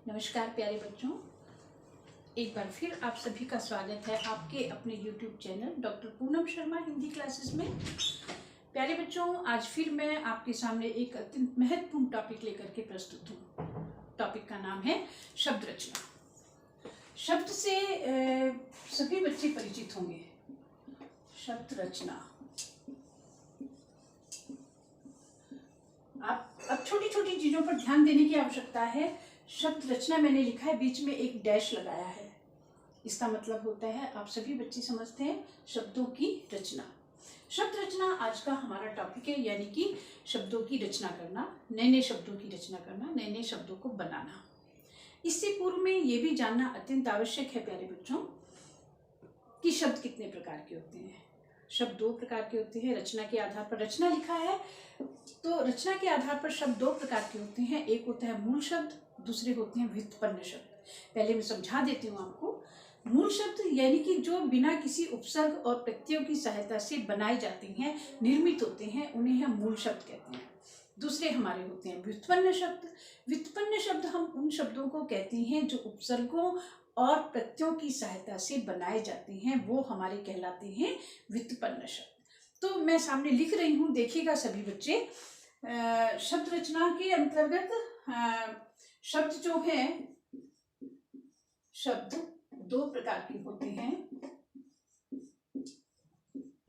नमस्कार प्यारे बच्चों, एक बार फिर आप सभी का स्वागत है आपके अपने YouTube channel doctor Poonam Sharma Hindi classes में। प्यारे बच्चों, आज फिर मैं आपके सामने एक अत्यंत महत्वपूर्ण टॉपिक लेकर के प्रस्तुत हूँ। टॉपिक का नाम है शब्द रचना। शब्द से सभी बच्चे परिचित होंगे। शब्द रचना आप अब छोटी छोटी चीजों पर ध्यान देने की आवश्यकता है। शब्द रचना मैंने लिखा है, बीच में एक डैश लगाया है। इसका मतलब होता है, आप सभी बच्चे समझते हैं, शब्दों की रचना। शब्द रचना आज का हमारा टॉपिक है, यानी कि शब्दों की रचना करना, नए नए शब्दों की रचना करना, नए नए शब्दों को बनाना। इससे पूर्व में ये भी जानना अत्यंत आवश्यक है प्यारे बच्चों कि शब्द कितने प्रकार के होते हैं। शब्द दो प्रकार के होते हैं। रचना के आधार पर रचना लिखा है, तो रचना के आधार पर शब्द दो प्रकार के होते हैं। एक होता है मूल शब्द, दूसरे होते हैं व्युत्पन्न शब्द। पहले मैं समझा देती हूँ आपको। मूल शब्द यानी कि जो बिना किसी उपसर्ग और प्रत्ययों की सहायता से बनाए जाते हैं, निर्मित होते हैं, उन्हें हम मूल शब्द कहते हैं। दूसरे हमारे होते हैं व्युत्पन्न शब्द। व्युत्पन्न शब्द हम उन शब्दों को कहते हैं जो उपसर्गों और प्रत्ययों की सहायता से बनाए जाते हैं, वो हमारे कहलाते हैं व्युत्पन्न शब्द। तो मैं सामने लिख रही हूँ, देखिएगा सभी बच्चे। शब्द रचना के अंतर्गत शब्द जो है, शब्द दो प्रकार के होते हैं।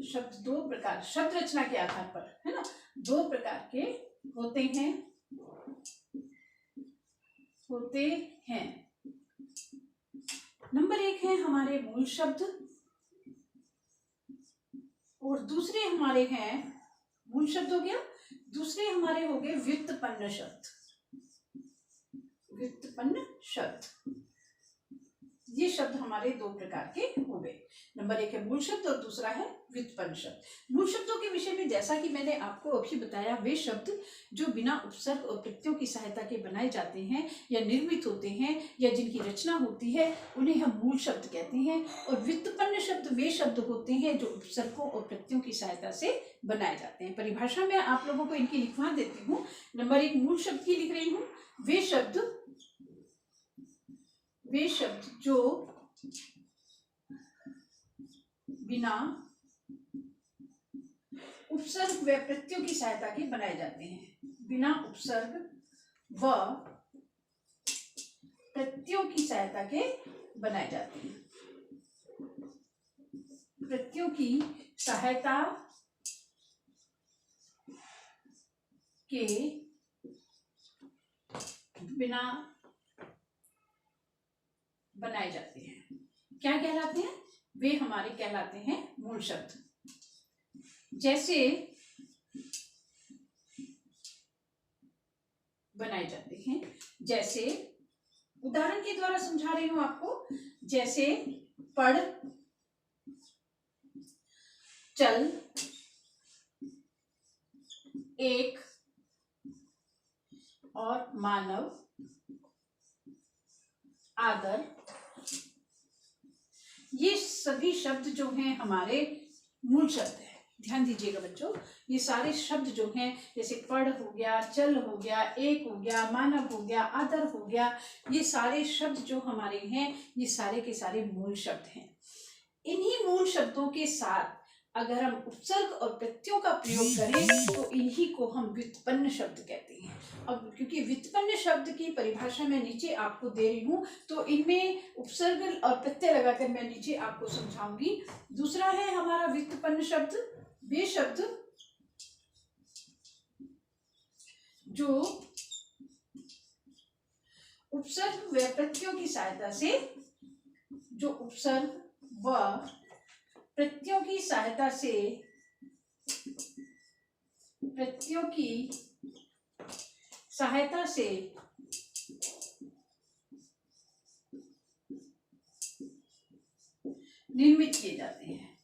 शब्द दो प्रकार, शब्द रचना के आधार पर, है ना, दो प्रकार के होते हैं। नंबर एक है हमारे मूल शब्द, और दूसरे हमारे हैं, मूल शब्द हो गया, दूसरे हमारे हो गए व्युत्पन्न शब्द। व्युत्पन्न शब्द, ये शब्द हमारे दो प्रकार के हो गए। नंबर एक है मूल शब्द और दूसरा है व्युत्पन्न शब्द। मूल शब्दों के विषय में जैसा कि मैंने आपको अभी बताया, वे शब्द जो बिना उपसर्ग और प्रत्ययों की सहायता के बनाए जाते हैं या निर्मित होते हैं या जिनकी रचना होती है, उन्हें हम मूल शब्द कहते हैं। और व्युत्पन्न शब्द वे शब्द होते हैं जो उपसर्गों और प्रत्ययों की सहायता से बनाए जाते हैं। परिभाषा में आप लोगों को इनकी लिखवा देती हूँ। नंबर एक मूल शब्द की लिख रही हूँ। वे शब्द जो बिना उपसर्ग व प्रत्ययों की सहायता के बनाए जाते हैं। बिना उपसर्ग व प्रत्ययों की सहायता के बनाए जाते हैं। प्रत्ययों की सहायता के बिना बनाए जाते हैं। क्या कहलाते हैं? वे हमारे कहलाते हैं मूल शब्द। जैसे बनाए जाते हैं, जैसे उदाहरण के द्वारा समझा रही हूं आपको। जैसे पढ़, चल, एक और मानव, आदर, ये सभी शब्द जो हैं हमारे मूल शब्द हैं। ध्यान दीजिएगा बच्चों, ये सारे शब्द जो हैं, जैसे पढ़ हो गया, चल हो गया, एक हो गया, मानव हो गया, आदर हो गया, ये सारे शब्द जो हमारे हैं, ये सारे के सारे मूल शब्द हैं। इन्हीं मूल शब्दों के साथ अगर हम उपसर्ग और प्रत्ययों का प्रयोग करें तो इन्हीं को हम व्युत्पन्न शब्द कहते हैं। अब क्योंकि व्युत्पन्न शब्द की परिभाषा मैं नीचे आपको दे रही हूं, तो इनमें उपसर्ग और प्रत्यय लगाकर मैं नीचे आपको समझाऊंगी। दूसरा है हमारा व्युत्पन्न शब्द, वे शब्द जो उपसर्ग व प्रत्ययों की सहायता से, जो उपसर्ग व प्रत्ययों की सहायता से, प्रत्ययों की सहायता से निर्मित किए जाते हैं।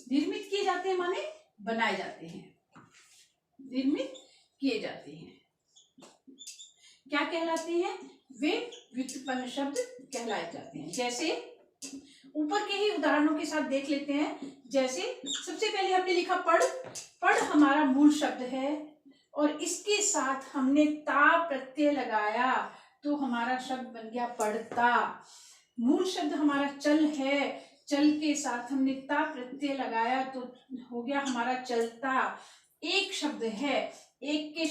निर्मित किए जाते हैं माने बनाए जाते हैं, निर्मित किए जाते हैं। क्या कहलाते हैं? वे व्युत्पन्न शब्द कहलाए जाते हैं। जैसे ऊपर के ही उदाहरणों के साथ देख लेते हैं। जैसे सबसे पहले हमने लिखा पढ़। पढ़ हमारा मूल शब्द है और इसके साथ हमने ता प्रत्यय लगाया। तो हमारा शब्द बन गया पढ़ता। मूल शब्द हमारा चल है, चल के साथ हमने ता प्रत्यय लगाया तो हो गया हमारा चलता। एक शब्द है, एक के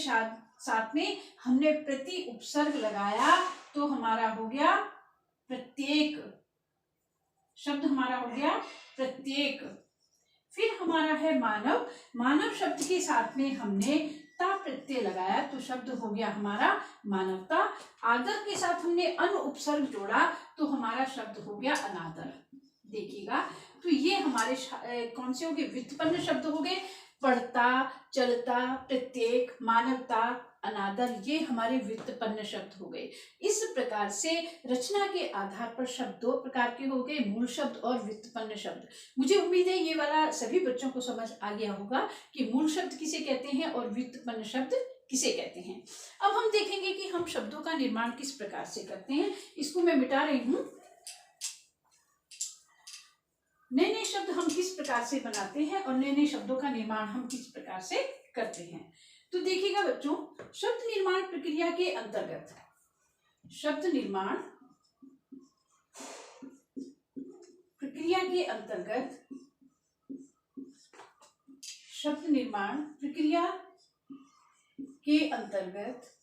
साथ में हमने प्रति उपसर्ग लगाया तो हमारा हो गया प्रत्येक। शब्द हमारा हो गया प्रत्येक। फिर हमारा है मानव। मानव शब्द के साथ में हमने ता प्रत्यय लगाया तो शब्द हो गया हमारा मानवता। आदर के साथ हमने अन उपसर्ग जोड़ा तो हमारा शब्द हो गया अनादर। देखिएगा, तो ये हमारे कौन से हो गए? व्युत्पन्न शब्द हो गए। पढ़ता, चलता, प्रत्येक, मानवता, अनादर, ये हमारे व्युत्पन्न शब्द हो गए। इस प्रकार से रचना के आधार पर शब्द दो प्रकार के हो गए, मूल शब्द और व्युत्पन्न शब्द। मुझे उम्मीद है ये वाला सभी बच्चों को समझ आ गया होगा कि मूल शब्द किसे कहते हैं और व्युत्पन्न शब्द किसे कहते हैं। अब हम देखेंगे कि हम शब्दों का निर्माण किस प्रकार से करते हैं। इसको मैं मिटा रही हूं। नए नए शब्द हम किस प्रकार से बनाते हैं और नए नए शब्दों का निर्माण हम किस प्रकार से करते हैं। तो देखिएगा बच्चों, शब्द निर्माण प्रक्रिया के अंतर्गत शब्द निर्माण प्रक्रिया के अंतर्गत शब्द निर्माण प्रक्रिया के अंतर्गत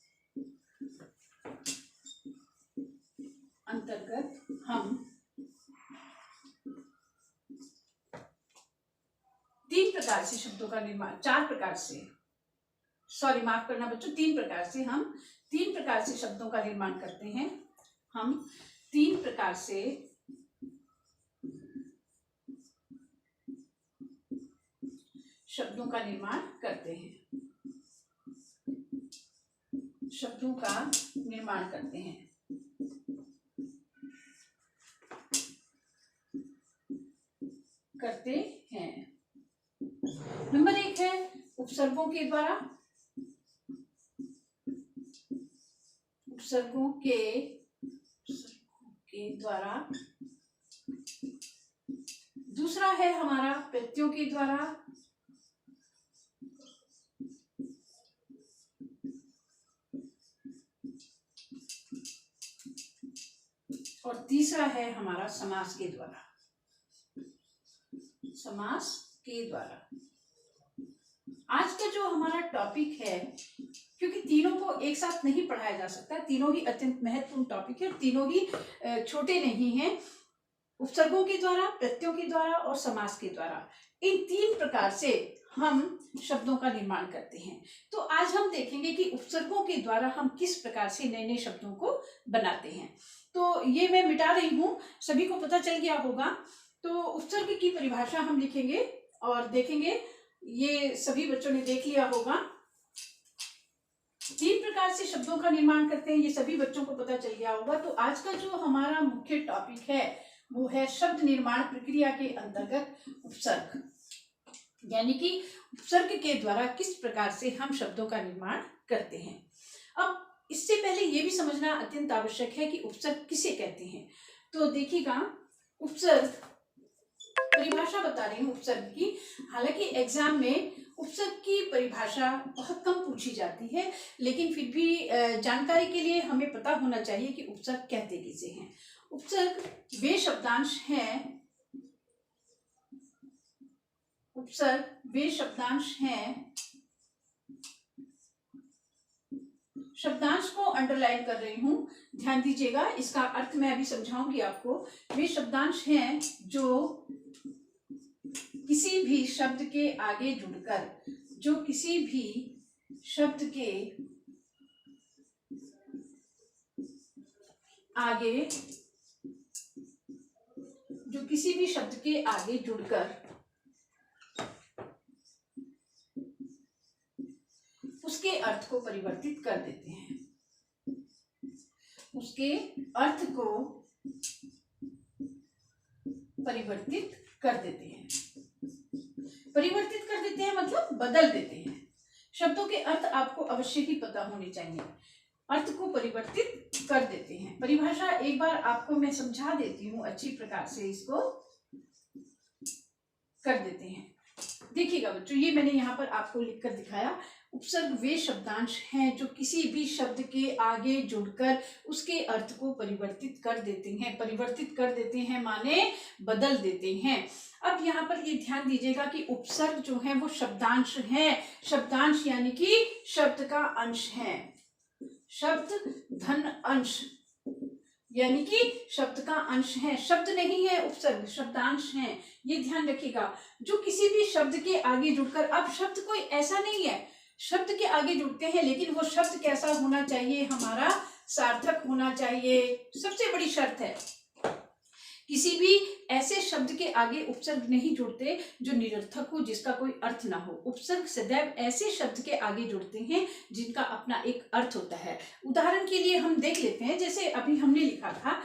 हम तीन प्रकार से शब्दों का निर्माण, चार प्रकार से, सॉरी माफ करना बच्चों, तीन प्रकार से हम तीन प्रकार से शब्दों का निर्माण करते हैं। हम तीन प्रकार से शब्दों का निर्माण करते हैं। शब्दों का निर्माण करते हैं। नंबर एक है उपसर्गों के द्वारा। उपसर्गों के द्वारा। दूसरा है हमारा प्रत्ययों के द्वारा। और तीसरा है हमारा समास के द्वारा। समास के द्वारा। आज का जो हमारा टॉपिक है, क्योंकि तीनों को एक साथ नहीं पढ़ाया जा सकता, तीनों ही अत्यंत महत्वपूर्ण टॉपिक है, तीनों ही छोटे नहीं हैं। उपसर्गों के द्वारा, प्रत्ययों के द्वारा और समास के द्वारा, इन तीन प्रकार से हम शब्दों का निर्माण करते हैं। तो आज हम देखेंगे कि उपसर्गों के द्वारा हम किस प्रकार से नए नए शब्दों को बनाते हैं। तो ये मैं मिटा रही हूं, सभी को पता चल गया होगा। तो उपसर्ग की परिभाषा हम लिखेंगे और देखेंगे, ये सभी बच्चों ने देख लिया होगा। तीन प्रकार से शब्दों का निर्माण करते हैं, ये सभी बच्चों को पता चल गया होगा। तो आज का जो हमारा मुख्य टॉपिक है वो है शब्द निर्माण प्रक्रिया के अंतर्गत उपसर्ग, यानी कि उपसर्ग के द्वारा किस प्रकार से हम शब्दों का निर्माण करते हैं। अब इससे पहले ये भी समझना अत्यंत आवश्यक है कि उपसर्ग किसे कहते हैं। तो देखिएगा, उपसर्ग, परिभाषा बता रही हूँ उपसर्ग की। हालांकि एग्जाम में उपसर्ग की परिभाषा बहुत कम पूछी जाती है, लेकिन फिर भी जानकारी के लिए हमें पता होना चाहिए कि उपसर्ग कहते किसे हैं। उपसर्ग वे शब्दांश हैं, उपसर्ग वे शब्दांश हैं, शब्दांश को अंडरलाइन कर रही हूं, ध्यान दीजिएगा, इसका अर्थ मैं अभी समझाऊंगी आपको। वे शब्दांश हैं जो किसी भी शब्द के आगे जुड़कर, जो किसी भी शब्द के आगे, जो किसी भी शब्द के आगे जुड़कर उसके अर्थ को परिवर्तित कर देते हैं, उसके अर्थ को परिवर्तित कर देते हैं। परिवर्तित कर देते हैं मतलब बदल देते हैं। शब्दों के अर्थ आपको अवश्य ही पता होने चाहिए। अर्थ को परिवर्तित कर देते हैं। परिभाषा एक बार आपको मैं समझा देती हूँ अच्छी प्रकार से, इसको कर देते हैं। देखिएगा बच्चों, ये मैंने यहाँ पर आपको लिखकर दिखाया। उपसर्ग वे शब्दांश हैं जो किसी भी शब्द के आगे जुड़कर उसके अर्थ को परिवर्तित कर देते हैं। परिवर्तित कर देते हैं माने बदल देते हैं। अब यहाँ पर ये ध्यान दीजिएगा कि उपसर्ग जो है वो शब्दांश है। शब्दांश यानी कि शब्द का अंश है। शब्द धन अंश यानी कि शब्द का अंश है, शब्द नहीं है उपसर्ग, शब्दांश है। ये ध्यान रखिएगा। जो किसी भी शब्द के आगे जुड़कर, अब शब्द कोई ऐसा नहीं है, शब्द के आगे जुड़ते हैं लेकिन वो शब्द कैसा होना चाहिए, हमारा सार्थक होना चाहिए, सबसे बड़ी शर्त है। किसी भी ऐसे शब्द के आगे उपसर्ग नहीं जुड़ते जो निरर्थक हो, जिसका कोई अर्थ ना हो। उपसर्ग सदैव ऐसे शब्द के आगे जुड़ते हैं जिनका अपना एक अर्थ होता है। उदाहरण के लिए हम देख लेते हैं, जैसे अभी हमने लिखा था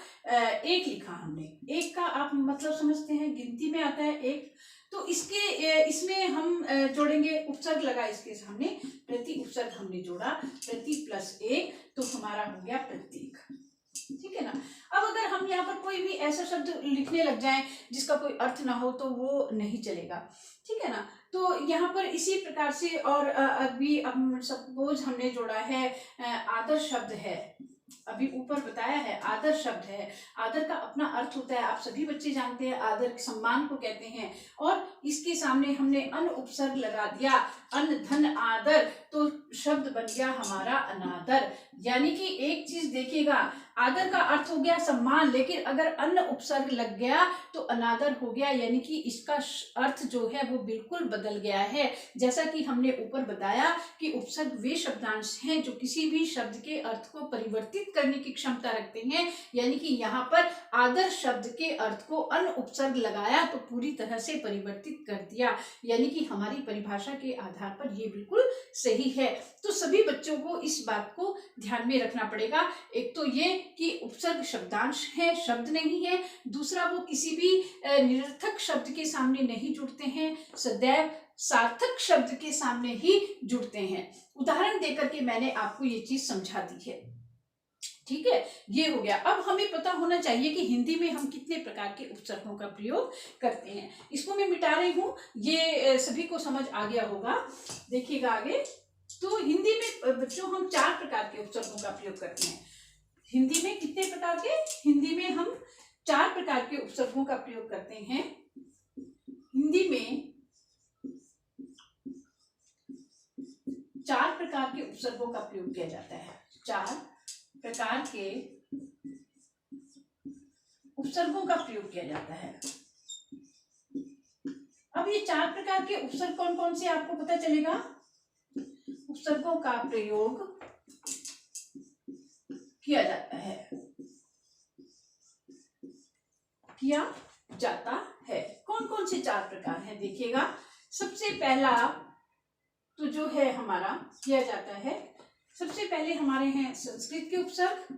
एक, लिखा हमने एक का आप मतलब समझते हैं, गिनती में आता है एक, तो इसमें हम जोड़ेंगे, उपसर्ग लगा इसके सामने, प्रति उपसर्ग हमने जोड़ा, प्रति प्लस एक, तो हमारा हो गया प्रतीक। ठीक है ना। अब अगर हम यहाँ पर कोई भी ऐसा शब्द लिखने लग जाएं जिसका कोई अर्थ ना हो तो वो नहीं चलेगा। ठीक है ना। तो यहाँ पर इसी प्रकार से, और अभी अब सपोज हमने जोड़ा है आदर शब्द है, अभी ऊपर बताया है आदर शब्द है। आदर का अपना अर्थ होता है, आप सभी बच्चे जानते हैं, आदर सम्मान को कहते हैं। और इसके सामने हमने अन उपसर्ग लगा दिया, अन धन आदर, तो शब्द बन गया हमारा अनादर। यानी कि एक चीज देखिएगा, आदर का अर्थ हो गया सम्मान, लेकिन अगर अन्न उपसर्ग लग गया तो अनादर हो गया, यानी कि इसका अर्थ जो है वो बिल्कुल बदल गया है। जैसा कि हमने ऊपर बताया कि उपसर्ग वे शब्दांश हैं जो किसी भी शब्द के अर्थ को परिवर्तित करने की क्षमता रखते हैं। यानी कि यहाँ पर आदर शब्द के अर्थ को अन्न उपसर्ग लगाया तो पूरी तरह से परिवर्तित कर दिया। यानी कि हमारी परिभाषा के आधार पर ये बिल्कुल सही है। तो सभी बच्चों को इस बात को ध्यान में रखना पड़ेगा। एक तो ये कि उपसर्ग शब्दांश है, शब्द नहीं है। दूसरा, वो किसी भी निरर्थक शब्द के सामने नहीं जुड़ते हैं, सदैव सार्थक शब्द के सामने ही जुड़ते हैं। उदाहरण देकर के मैंने आपको ये चीज समझा दी है। ठीक है, ये हो गया। अब हमें पता होना चाहिए कि हिंदी में हम कितने प्रकार के उपसर्गों का प्रयोग करते हैं। इसको मैं मिटा रही हूँ, ये सभी को समझ आ गया होगा। देखिएगा आगे, तो हिंदी में बच्चों हम 4 प्रकार के उपसर्गों का प्रयोग करते हैं। हिंदी में कितने प्रकार के? हिंदी में हम 4 प्रकार के उपसर्गों का प्रयोग करते हैं। हिंदी में 4 प्रकार के उपसर्गों का प्रयोग किया जाता है। 4 प्रकार के उपसर्गों का प्रयोग किया जाता है। अब ये 4 प्रकार के उपसर्ग कौन कौन से आपको पता चलेगा? उपसर्गों का प्रयोग किया जाता है, किया जाता है। कौन कौन से 4 प्रकार हैं देखिएगा। सबसे पहला तो जो है हमारा किया जाता है, सबसे पहले हमारे हैं संस्कृत के उपसर्ग।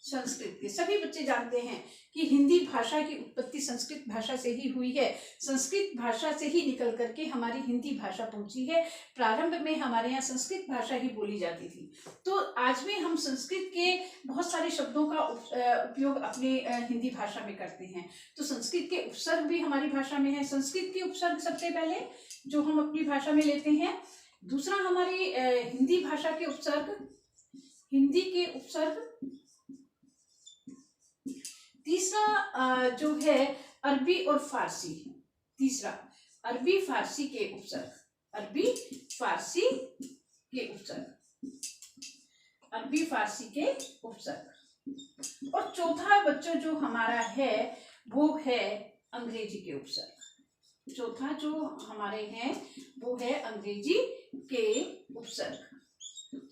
संस्कृत के सभी बच्चे जानते हैं कि हिंदी भाषा की उत्पत्ति संस्कृत भाषा से ही हुई है। संस्कृत भाषा से ही निकल करके हमारी हिंदी भाषा पहुंची है। प्रारंभ में हमारे यहाँ संस्कृत भाषा ही बोली जाती थी। तो आज भी हम संस्कृत के बहुत सारे शब्दों का उपयोग अपने हिंदी भाषा में करते हैं। तो संस्कृत के उपसर्ग भी हमारी भाषा में है। संस्कृत के उपसर्ग सबसे पहले जो हम अपनी भाषा में लेते हैं। दूसरा, हमारी हिंदी भाषा के उपसर्ग, हिंदी के उपसर्ग। तीसरा जो है अरबी और फारसी। तीसरा, अरबी फारसी के उपसर्ग, अरबी फारसी के उपसर्ग, अरबी फारसी के उपसर्ग। और चौथा बच्चों जो हमारा है वो है अंग्रेजी के उपसर्ग। चौथा जो हमारे हैं वो है अंग्रेजी के उपसर्ग।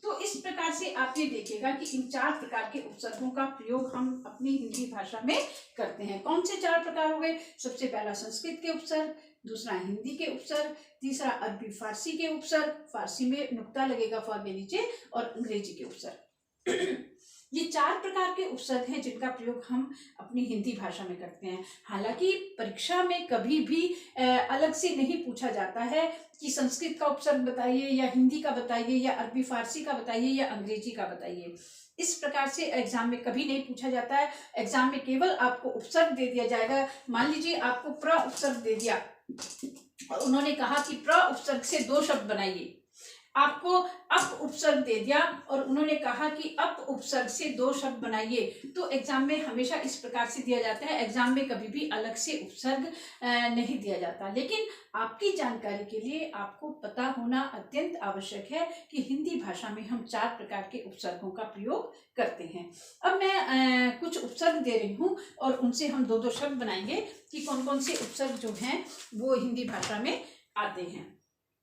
तो इस प्रकार से आप ये देखिएगा कि इन 4 प्रकार के उपसर्गों का प्रयोग हम अपनी हिंदी भाषा में करते हैं। कौन से 4 प्रकार हो गए? सबसे पहला संस्कृत के उपसर्ग, दूसरा हिंदी के उपसर्ग, तीसरा अरबी फारसी के उपसर्ग, फारसी में नुक्ता लगेगा फॉर के नीचे, और अंग्रेजी के उपसर्ग। ये 4 प्रकार के उपसर्ग हैं जिनका प्रयोग हम अपनी हिंदी भाषा में करते हैं। हालांकि परीक्षा में कभी भी अलग से नहीं पूछा जाता है कि संस्कृत का उपसर्ग बताइए, या हिंदी का बताइए, या अरबी फारसी का बताइए, या अंग्रेजी का बताइए। इस प्रकार से एग्जाम में कभी नहीं पूछा जाता है। एग्जाम में केवल आपको उपसर्ग दे दिया जाएगा। मान लीजिए आपको प्र उपसर्ग दे दिया, और उन्होंने कहा कि प्र उपसर्ग से 2 शब्द बनाइए। आपको अप उपसर्ग दे दिया और उन्होंने कहा कि अप उपसर्ग से 2 शब्द बनाइए। तो एग्जाम में हमेशा इस प्रकार से दिया जाता है, एग्जाम में कभी भी अलग से उपसर्ग नहीं दिया जाता। लेकिन आपकी जानकारी के लिए आपको पता होना अत्यंत आवश्यक है कि हिंदी भाषा में हम 4 प्रकार के उपसर्गों का प्रयोग करते हैं। अब मैं कुछ उपसर्ग दे रही हूँ और उनसे हम 2-2 शब्द बनाएंगे कि कौन कौन से उपसर्ग जो हैं वो हिंदी भाषा में आते हैं,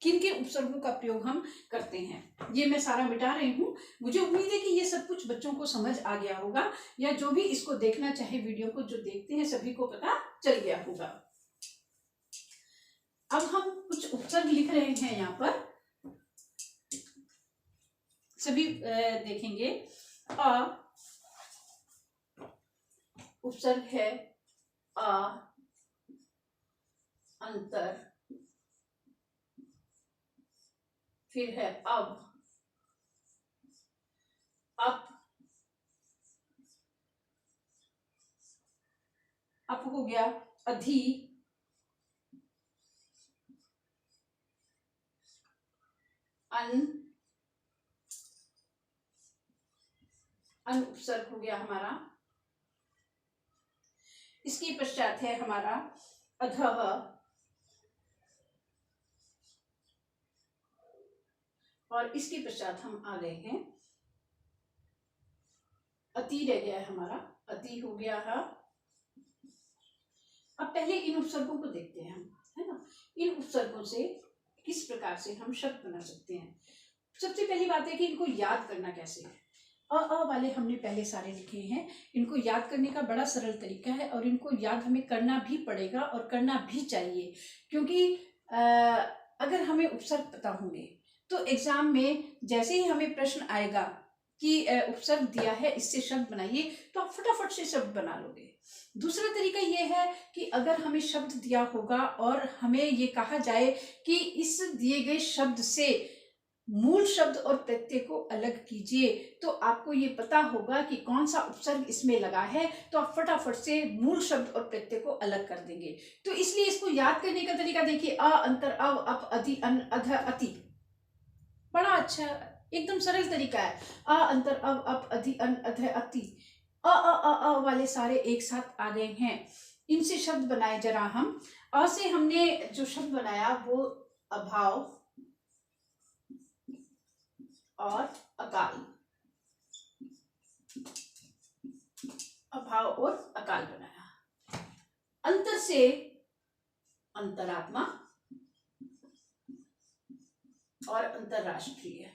किन किन उपसर्गों का प्रयोग हम करते हैं। ये मैं सारा मिटा रही हूँ। मुझे उम्मीद है कि ये सब कुछ बच्चों को समझ आ गया होगा, या जो भी इसको देखना चाहे वीडियो को जो देखते हैं सभी को पता चल गया होगा। अब हम कुछ उपसर्ग लिख रहे हैं यहाँ पर, सभी देखेंगे। अ उपसर्ग है अ, अंतर, फिर है अब, अप हो गया, अधि, अन उपसर्ग हो गया हमारा। इसके पश्चात है हमारा अधः, और इसके पश्चात हम आ गए हैं अति, रह गया है हमारा, अति हो गया है। अब पहले इन उपसर्गों को देखते हैं हम, है ना। इन उपसर्गों से किस प्रकार से हम शब्द बना सकते हैं। सबसे पहली बात है कि इनको याद करना कैसे है। अ वाले हमने पहले सारे लिखे हैं। इनको याद करने का बड़ा सरल तरीका है और इनको याद हमें करना भी पड़ेगा और करना भी चाहिए, क्योंकि अगर हमें उपसर्ग पता होंगे तो एग्जाम में जैसे ही हमें प्रश्न आएगा कि उपसर्ग दिया है इससे शब्द बनाइए, तो आप फटाफट से शब्द बना लोगे। दूसरा तरीका यह है कि अगर हमें शब्द दिया होगा और हमें ये कहा जाए कि इस दिए गए शब्द से मूल शब्द और प्रत्यय को अलग कीजिए, तो आपको ये पता होगा कि कौन सा उपसर्ग इसमें लगा है, तो आप फटाफट से मूल शब्द और प्रत्यय को अलग कर देंगे। तो इसलिए इसको याद करने का तरीका देखिए, अ अंतर अव, अप, अधि, अन, अध, अति। बड़ा अच्छा एकदम सरल तरीका है। अ अंतर अव, अप, अधि, अन, अध, अति। अ वाले सारे एक साथ आ गए हैं। इनसे शब्द बनाए जरा हम। अ से हमने जो शब्द बनाया वो अभाव और अकाल, अभाव और अकाल बनाया। अंतर से अंतरात्मा और अंतरराष्ट्रीय,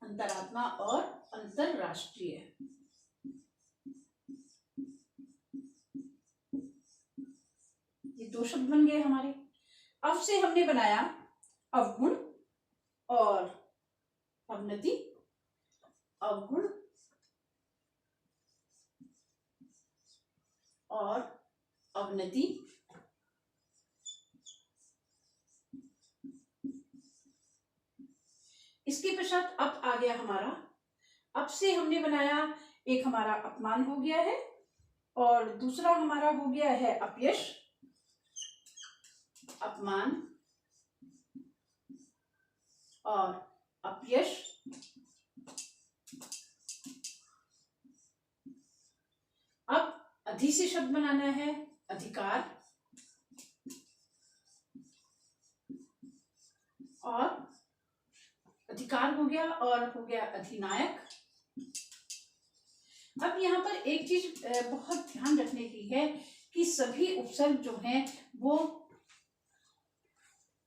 अंतरात्मा और अंतरराष्ट्रीय। ये 2 शब्द बन गए हमारे। अब से हमने बनाया अवगुण और अवनति, अवगुण और अवनति। इसके पश्चात अप आ गया हमारा। अप से हमने बनाया, एक हमारा अपमान हो गया है और दूसरा हमारा हो गया है अपयश, अपमान और अपयश। अब अधि से शब्द बनाना है, अधिकार और अधिकार हो गया और हो गया अधिनायक। अब यहाँ पर एक चीज बहुत ध्यान रखने की है कि सभी उपसर्ग जो हैं वो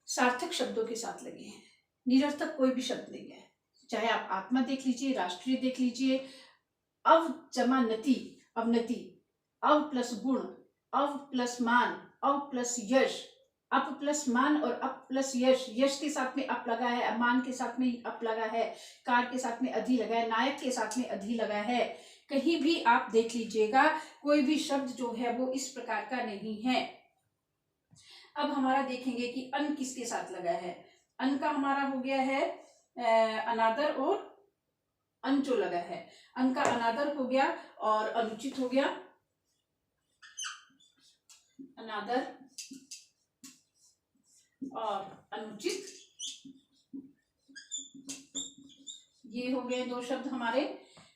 सार्थक शब्दों के साथ लगे हैं, निरर्थक कोई भी शब्द नहीं है। चाहे आप आत्मा देख लीजिए, राष्ट्रीय देख लीजिए, अव जमा नति, अवनति, अव प्लस गुण, अव प्लस मान, अव प्लस यश, अप प्लस मान और अप प्लस यश। यश के साथ में अप लगा है, मान के साथ में अप लगा है, कार के साथ में अधि लगा है, नायक के साथ में अधि लगा है। कहीं भी आप देख लीजिएगा कोई भी शब्द जो है वो इस प्रकार का नहीं है। अब हमारा देखेंगे कि अन किसके साथ लगा है। अन का हमारा हो गया है अनादर और अन जो लगा है, अन का अनादर हो गया और अनुचित हो गया। अनादर और अनुचित, ये हो गए दो शब्द हमारे।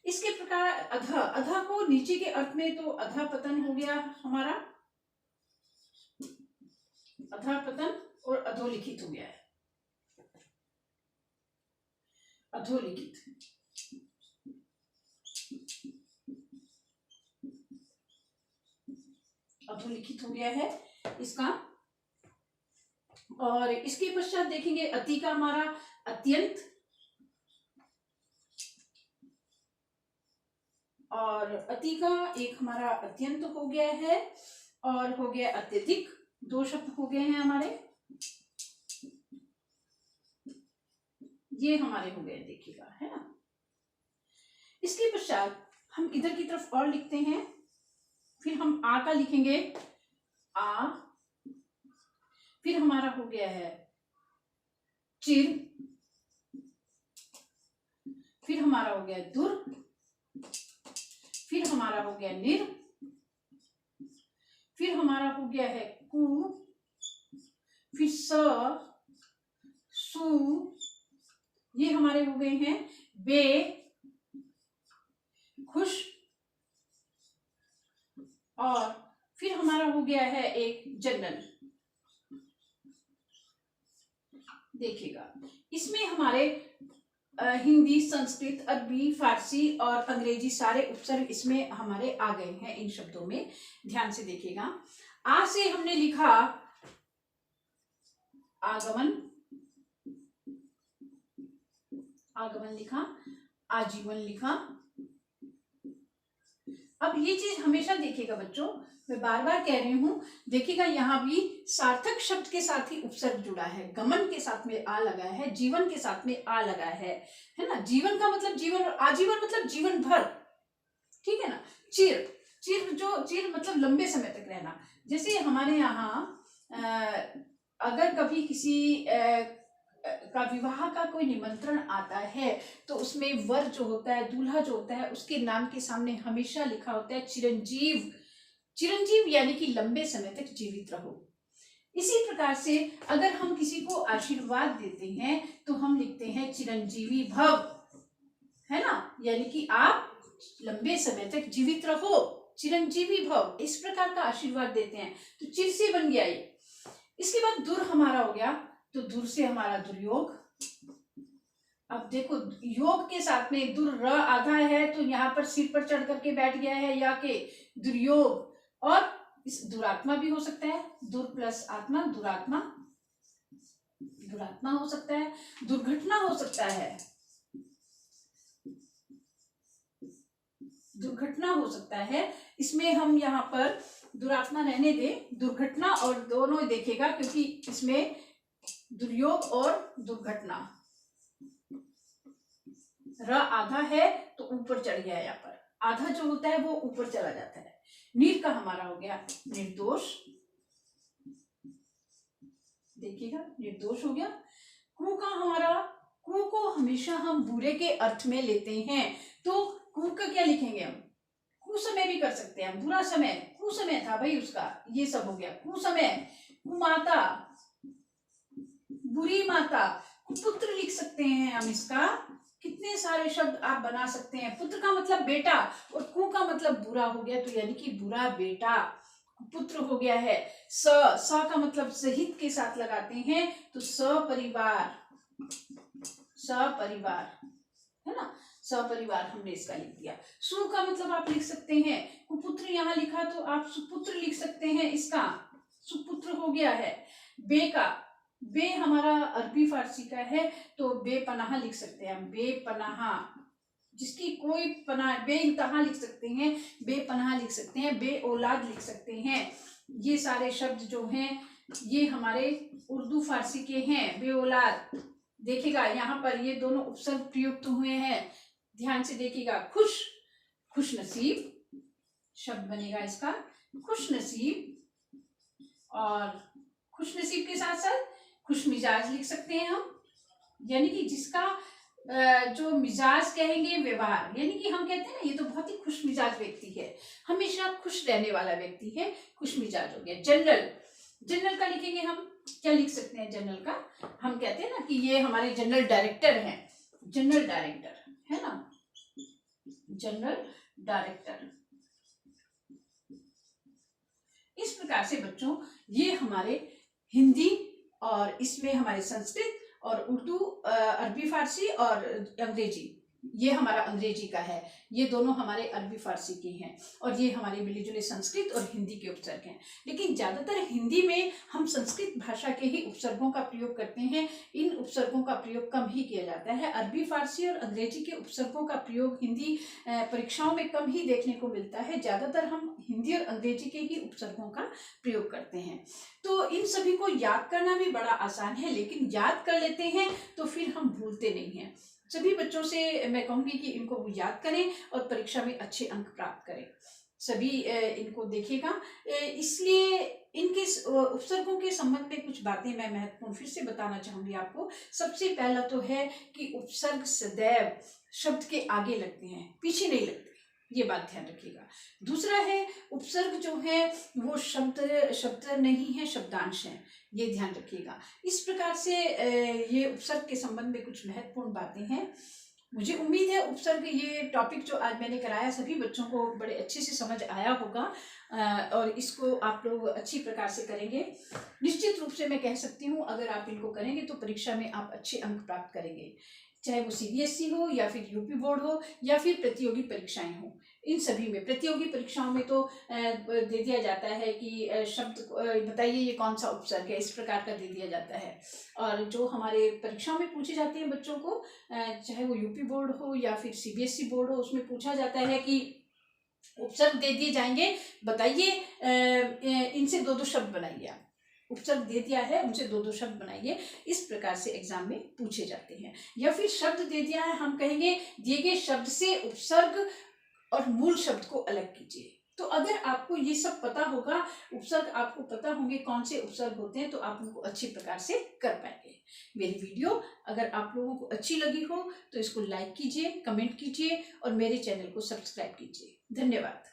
इसके प्रकार अधा, अधा को नीचे के अर्थ में तो अधा पतन हो गया हमारा, अधा पतन, और अधोलिखित हो गया है, अधोलिखित। अधोलिखित हो गया है इसका। और इसके पश्चात देखेंगे अति का हमारा अत्यंत, और अति का एक हमारा अत्यंत हो गया है, और हो गया अत्यधिक, दो शब्द हो गए हैं हमारे, ये हमारे हो गए, देखिएगा, है ना। इसके पश्चात हम इधर की तरफ और लिखते हैं, फिर हम आ का लिखेंगे, आ, फिर हमारा हो गया है चिर, फिर हमारा हो गया दुर, फिर हमारा हो गया निर, फिर हमारा हो गया है कु, फिर स, सु, ये हमारे हो गए हैं बे, खुश, और फिर हमारा हो गया है एक जनरल। देखिएगा, इसमें हमारे हिंदी, संस्कृत, अरबी, फारसी और अंग्रेजी सारे उपसर्ग इसमें हमारे आ गए हैं इन शब्दों में। ध्यान से देखिएगा, आ से हमने लिखा आगमन, आगमन लिखा, आजीवन लिखा। अब ये चीज हमेशा देखिएगा बच्चों, मैं बार बार कह रही हूं, देखिएगा यहाँ भी सार्थक शब्द के साथ ही उपसर्ग जुड़ा है, गमन के साथ में आ लगा है, जीवन के साथ में आ लगा है ना। जीवन का मतलब जीवन, और आजीवन मतलब जीवन भर, ठीक है ना। चिर, चिर जो चिर मतलब लंबे समय तक रहना। जैसे हमारे यहाँ अगर कभी किसी का विवाह का कोई निमंत्रण आता है तो उसमें वर जो होता है, दूल्हा जो होता है, उसके नाम के सामने हमेशा लिखा होता है चिरंजीव। चिरंजीव यानी कि लंबे समय तक जीवित रहो। इसी प्रकार से अगर हम किसी को आशीर्वाद देते हैं तो हम लिखते हैं चिरंजीवी भव, है ना, यानी कि आप लंबे समय तक जीवित रहो, चिरंजीवी भव, इस प्रकार का आशीर्वाद देते हैं। तो चिर से बन गया ये। इसके बाद दुर हमारा हो गया, तो दुर से हमारा दुर्योग। अब देखो, योग के साथ में दुर, र आधा है तो यहाँ पर सिर पर चढ़ करके बैठ गया है या के दुर्योग, और इस दुरात्मा भी हो सकता है, दुर प्लस आत्मा, दुरात्मा, दुरात्मा हो सकता है, दुर्घटना हो सकता है, दुर्घटना हो सकता है। इसमें हम यहाँ पर दुरात्मा रहने दें, दुर्घटना और दोनों देखेगा, क्योंकि इसमें दुर्योग और दुर्घटना, र आधा है तो ऊपर चढ़ गया, यहाँ पर आधा जो होता है वो ऊपर चला जाता है। नीर का हमारा हो गया निर्दोष, देखिएगा निर्दोष हो गया। कु का हमारा, कु को हमेशा हम बुरे के अर्थ में लेते हैं, तो कु का क्या लिखेंगे हम, कुसमय भी कर सकते हैं, बुरा समय, कुसमय था भाई उसका, ये सब हो गया कुसमय। कुमाता, बुरी माता, पुत्र लिख सकते हैं हम इसका, कितने सारे शब्द आप बना सकते हैं। पुत्र का मतलब बेटा, और कु का मतलब बुरा हो गया, तो यानी कि बुरा बेटा, पुत्र हो गया है। स का मतलब सहित के साथ लगाते हैं, तो सपरिवार, सपरिवार, है ना, सपरिवार हमने इसका लिख दिया। सु का मतलब आप लिख सकते हैं, कुपुत्र यहाँ लिखा तो आप सुपुत्र लिख सकते हैं, इसका सुपुत्र हो गया है। बे का, बे हमारा अरबी फारसी का है, तो बेपनाह लिख सकते हैं हम, बेपनाह, जिसकी कोई पनाह, बेइंतहा लिख सकते हैं, बेपनाह लिख सकते हैं, बे औलाद लिख सकते हैं। ये सारे शब्द जो हैं ये हमारे उर्दू फारसी के हैं। बे औलाद, देखिएगा यहाँ पर ये दोनों उपसर्ग प्रयुक्त हुए हैं, ध्यान से देखिएगा। खुश, खुश नसीब शब्द बनेगा इसका, खुश नसीब, और खुश नसीब के साथ साथ खुश मिजाज लिख सकते हैं हम, यानी कि जिसका जो मिजाज कहेंगे, व्यवहार, यानी कि हम कहते हैं ना ये तो बहुत ही खुश मिजाज व्यक्ति है, हमेशा खुश रहने वाला व्यक्ति है, खुश मिजाज हो गया। जनरल, जनरल का लिखेंगे हम, क्या लिख सकते हैं जनरल का, हम कहते हैं ना कि ये हमारे जनरल डायरेक्टर हैं, जनरल डायरेक्टर है ना, जनरल डायरेक्टर। इस प्रकार से बच्चों ये हमारे हिंदी और इसमें हमारे संस्कृत और उर्दू, अरबी फारसी और अंग्रेजी, ये हमारा अंग्रेजी का है, ये दोनों हमारे अरबी फारसी के हैं, और ये हमारे मिले जुले संस्कृत और हिंदी के उपसर्ग हैं। लेकिन ज़्यादातर हिंदी में हम संस्कृत भाषा के ही उपसर्गों का प्रयोग करते हैं, इन उपसर्गों का प्रयोग कम ही किया जाता है। अरबी फारसी और अंग्रेजी के उपसर्गों का प्रयोग हिंदी परीक्षाओं में कम ही देखने को मिलता है, ज़्यादातर हम हिंदी और अंग्रेजी के ही उपसर्गों का प्रयोग करते हैं। तो इन सभी को याद करना भी बड़ा आसान है, लेकिन याद कर लेते हैं तो फिर हम भूलते नहीं हैं। सभी बच्चों से मैं कहूँगी कि इनको याद करें और परीक्षा में अच्छे अंक प्राप्त करें, सभी इनको देखिएगा। इसलिए इनके उपसर्गों के संबंध में कुछ बातें मैं महत्वपूर्ण फिर से बताना चाहूँगी आपको। सबसे पहला तो है कि उपसर्ग सदैव शब्द के आगे लगते हैं, पीछे नहीं लगते, ये बात ध्यान रखिएगा। दूसरा है उपसर्ग जो है वो शब्द नहीं है, शब्दांश है, ये ध्यान रखिएगा। इस प्रकार से ये उपसर्ग के संबंध में कुछ महत्वपूर्ण बातें हैं। मुझे उम्मीद है उपसर्ग, ये टॉपिक जो आज मैंने कराया सभी बच्चों को बड़े अच्छे से समझ आया होगा, और इसको आप लोग अच्छी प्रकार से करेंगे। निश्चित रूप से मैं कह सकती हूँ अगर आप इनको करेंगे तो परीक्षा में आप अच्छे अंक प्राप्त करेंगे, चाहे वो सीबीएसई हो या फिर यूपी बोर्ड हो या फिर प्रतियोगी परीक्षाएं हो। इन सभी में, प्रतियोगी परीक्षाओं में तो दे दिया जाता है कि शब्द बताइए ये कौन सा उपसर्ग है, इस प्रकार का दे दिया जाता है। और जो हमारे परीक्षाओं में पूछे जाते हैं बच्चों को, चाहे वो यूपी बोर्ड हो या फिर सीबीएसई बोर्ड हो, उसमें पूछा जाता है कि उपसर्ग दे दिए जाएंगे, बताइए इनसे दो शब्द बनाइए। आप उपसर्ग दे दिया है, उनसे दो शब्द बनाइए, इस प्रकार से एग्जाम में पूछे जाते हैं। या फिर शब्द दे दिया है, हम कहेंगे दिए गए शब्द से उपसर्ग और मूल शब्द को अलग कीजिए। तो अगर आपको ये सब पता होगा, उपसर्ग आपको पता होंगे कौन से उपसर्ग होते हैं, तो आप उनको अच्छी प्रकार से कर पाएंगे। मेरी वीडियो अगर आप लोगों को अच्छी लगी हो तो इसको लाइक कीजिए, कमेंट कीजिए और मेरे चैनल को सब्सक्राइब कीजिए। धन्यवाद।